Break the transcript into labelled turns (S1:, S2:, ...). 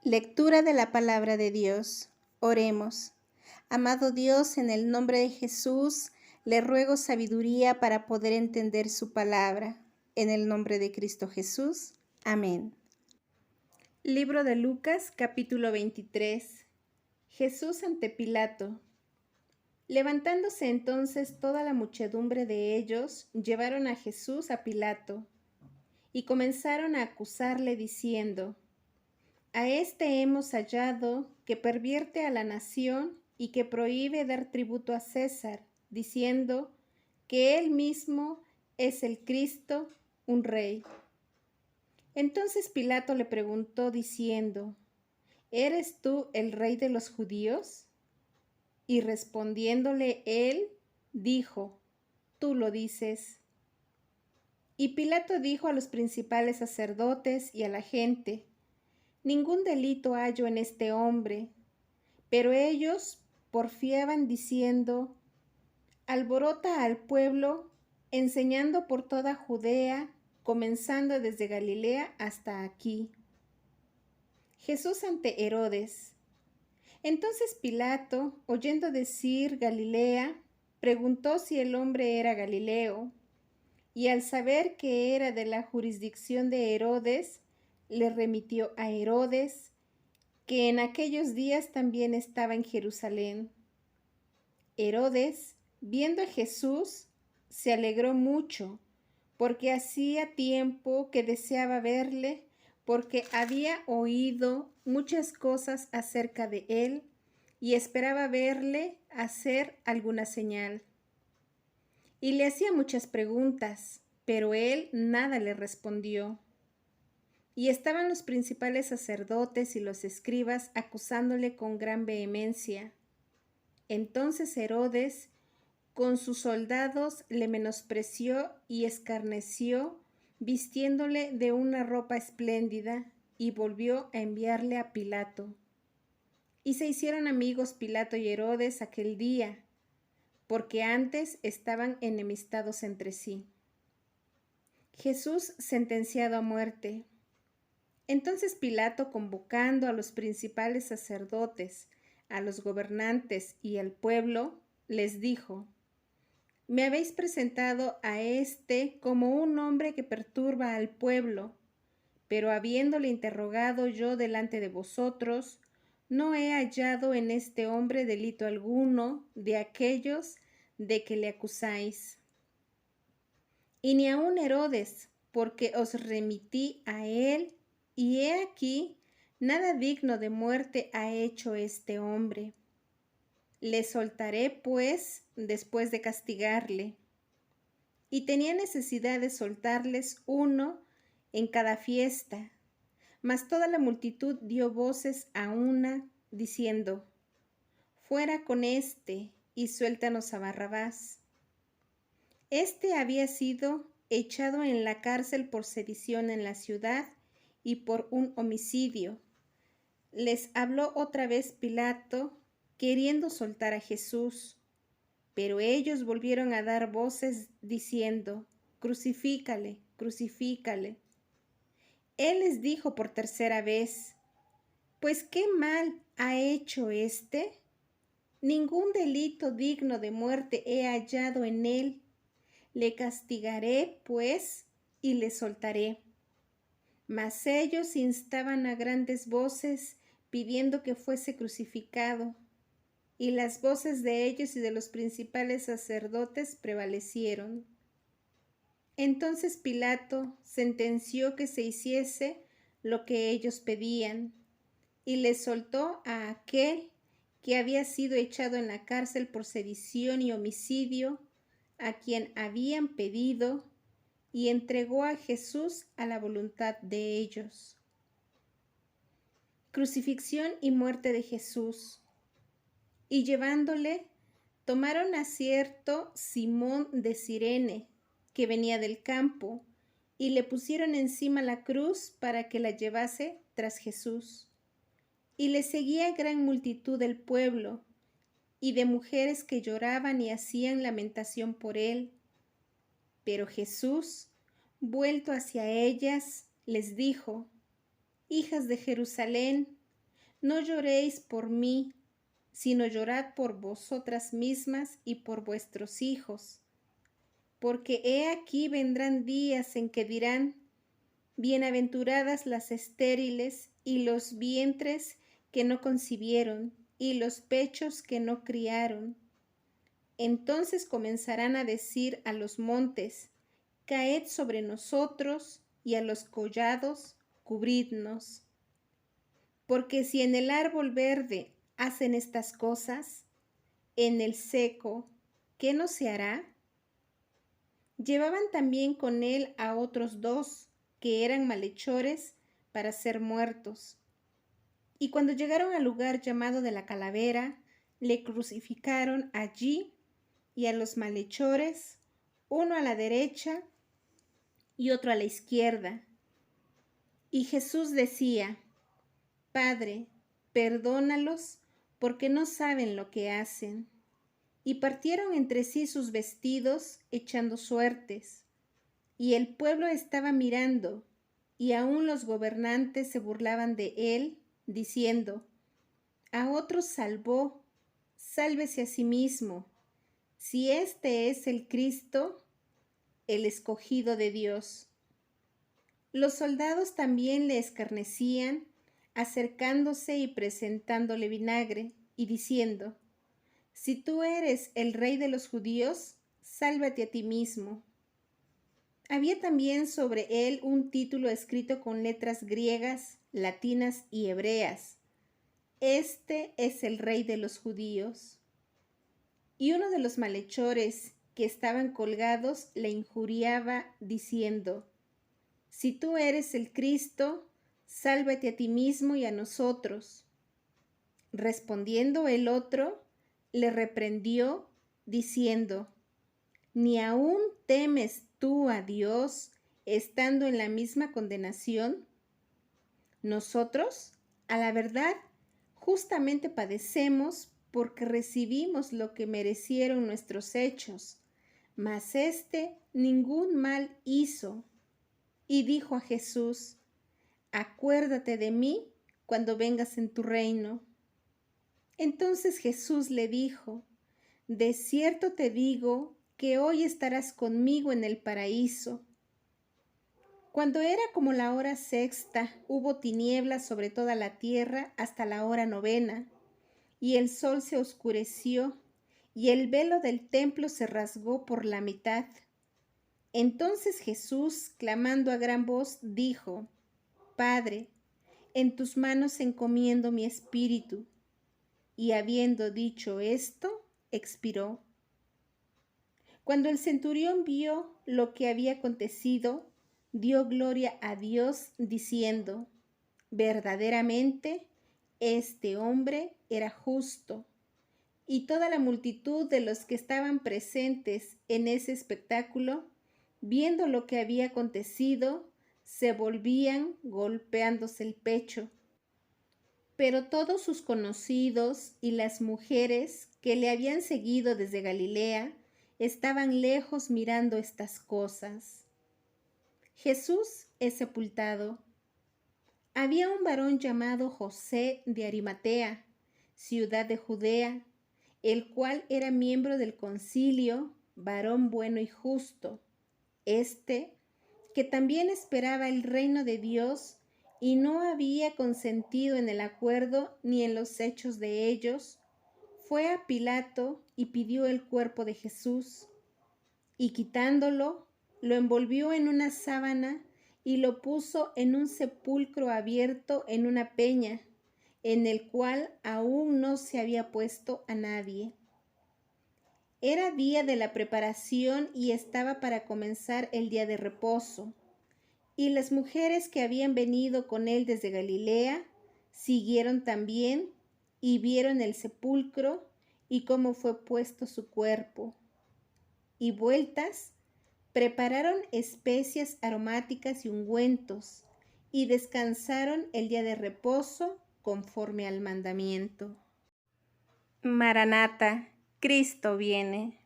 S1: Lectura de la palabra de Dios. Oremos. Amado Dios, en el nombre de Jesús, le ruego sabiduría para poder entender su palabra. En el nombre de Cristo Jesús. Amén. Libro de Lucas, capítulo 23. Jesús ante Pilato. Levantándose entonces toda la muchedumbre de ellos, llevaron a Jesús a Pilato, y comenzaron a acusarle diciendo: A este hemos hallado que pervierte a la nación y que prohíbe dar tributo a César, diciendo que él mismo es el Cristo, un rey. Entonces Pilato le preguntó diciendo: ¿Eres tú el rey de los judíos? Y respondiéndole él, dijo: Tú lo dices. Y Pilato dijo a los principales sacerdotes y a la gente: Ningún delito hallo en este hombre. Pero ellos porfiaban diciendo: Alborota al pueblo, enseñando por toda Judea, comenzando desde Galilea hasta aquí. Jesús ante Herodes. Entonces Pilato, oyendo decir Galilea, preguntó si el hombre era Galileo, y al saber que era de la jurisdicción de Herodes, le remitió a Herodes, que en aquellos días también estaba en Jerusalén. Herodes, viendo a Jesús, se alegró mucho, porque hacía tiempo que deseaba verle, porque había oído muchas cosas acerca de él y esperaba verle hacer alguna señal. Y le hacía muchas preguntas, pero él nada le respondió. Y estaban los principales sacerdotes y los escribas acusándole con gran vehemencia. Entonces Herodes, con sus soldados, le menospreció y escarneció, vistiéndole de una ropa espléndida, y volvió a enviarle a Pilato. Y se hicieron amigos Pilato y Herodes aquel día, porque antes estaban enemistados entre sí. Jesús sentenciado a muerte. Entonces Pilato, convocando a los principales sacerdotes, a los gobernantes y al pueblo, les dijo: Me habéis presentado a este como un hombre que perturba al pueblo, pero habiéndole interrogado yo delante de vosotros, no he hallado en este hombre delito alguno de aquellos de que le acusáis. Y ni aun Herodes, porque os remití a él, y he aquí, nada digno de muerte ha hecho este hombre. Le soltaré, pues, después de castigarle. Y tenía necesidad de soltarles uno en cada fiesta. Mas toda la multitud dio voces a una, diciendo: Fuera con éste, y suéltanos a Barrabás. Este había sido echado en la cárcel por sedición en la ciudad y por un homicidio. Les habló otra vez Pilato, queriendo soltar a Jesús, pero ellos volvieron a dar voces diciendo: Crucifícale, crucifícale. Él les dijo por tercera vez: Pues ¿qué mal ha hecho éste? Ningún delito digno de muerte he hallado en él. Le castigaré, pues, y le soltaré. Mas ellos instaban a grandes voces, pidiendo que fuese crucificado, y las voces de ellos y de los principales sacerdotes prevalecieron. Entonces Pilato sentenció que se hiciese lo que ellos pedían, y le soltó a aquel que había sido echado en la cárcel por sedición y homicidio, a quien habían pedido, y entregó a Jesús a la voluntad de ellos. Crucifixión y muerte de Jesús. Y llevándole, tomaron a cierto Simón de Cirene, que venía del campo, y le pusieron encima la cruz para que la llevase tras Jesús. Y le seguía gran multitud del pueblo, y de mujeres que lloraban y hacían lamentación por él. Pero Jesús, vuelto hacia ellas, les dijo: Hijas de Jerusalén, no lloréis por mí, sino llorad por vosotras mismas y por vuestros hijos. Porque he aquí vendrán días en que dirán, bienaventuradas las estériles y los vientres que no concibieron y los pechos que no criaron. Entonces comenzarán a decir a los montes, caed sobre nosotros, y a los collados, cubridnos. Porque si en el árbol verde hacen estas cosas, en el seco, ¿qué no se hará? Llevaban también con él a otros 2, que eran malhechores, para ser muertos. Y cuando llegaron al lugar llamado de la Calavera, le crucificaron allí y a los malhechores, uno a la derecha y otro a la izquierda. Y Jesús decía, Padre, perdónalos, porque no saben lo que hacen. Y partieron entre sí sus vestidos, echando suertes. Y el pueblo estaba mirando, y aún los gobernantes se burlaban de él, diciendo, a otros salvó, sálvese a sí mismo. Si este es el Cristo, el escogido de Dios. Los soldados también le escarnecían, acercándose y presentándole vinagre, y diciendo, si tú eres el rey de los judíos, sálvate a ti mismo. Había también sobre él un título escrito con letras griegas, latinas y hebreas. Este es el rey de los judíos. Y uno de los malhechores que estaban colgados le injuriaba, diciendo, si tú eres el Cristo, sálvate a ti mismo y a nosotros. Respondiendo el otro, le reprendió, diciendo, ¿ni aún temes tú a Dios, estando en la misma condenación? Nosotros, a la verdad, justamente padecemos porque recibimos lo que merecieron nuestros hechos, mas éste ningún mal hizo. Y dijo a Jesús, acuérdate de mí cuando vengas en tu reino. Entonces Jesús le dijo, de cierto te digo que hoy estarás conmigo en el paraíso. Cuando era como la hora sexta, hubo tinieblas sobre toda la tierra hasta la hora 9, y el sol se oscureció, y el velo del templo se rasgó por la mitad. Entonces Jesús, clamando a gran voz, dijo, Padre, en tus manos encomiendo mi espíritu. Y habiendo dicho esto, expiró. Cuando el centurión vio lo que había acontecido, dio gloria a Dios, diciendo, verdaderamente, este hombre era justo. Y toda la multitud de los que estaban presentes en ese espectáculo, viendo lo que había acontecido, se volvían golpeándose el pecho. Pero todos sus conocidos y las mujeres que le habían seguido desde Galilea estaban lejos mirando estas cosas. Jesús es sepultado. Había un varón llamado José de Arimatea, ciudad de Judea, el cual era miembro del concilio, varón bueno y justo. Que también esperaba el reino de Dios y no había consentido en el acuerdo ni en los hechos de ellos, fue a Pilato y pidió el cuerpo de Jesús, y quitándolo, lo envolvió en una sábana y lo puso en un sepulcro abierto en una peña, en el cual aún no se había puesto a nadie. Era día de la preparación y estaba para comenzar el día de reposo. Y las mujeres que habían venido con él desde Galilea siguieron también y vieron el sepulcro y cómo fue puesto su cuerpo. Y vueltas, prepararon especias aromáticas y ungüentos, y descansaron el día de reposo conforme al mandamiento. Maranata, Cristo viene.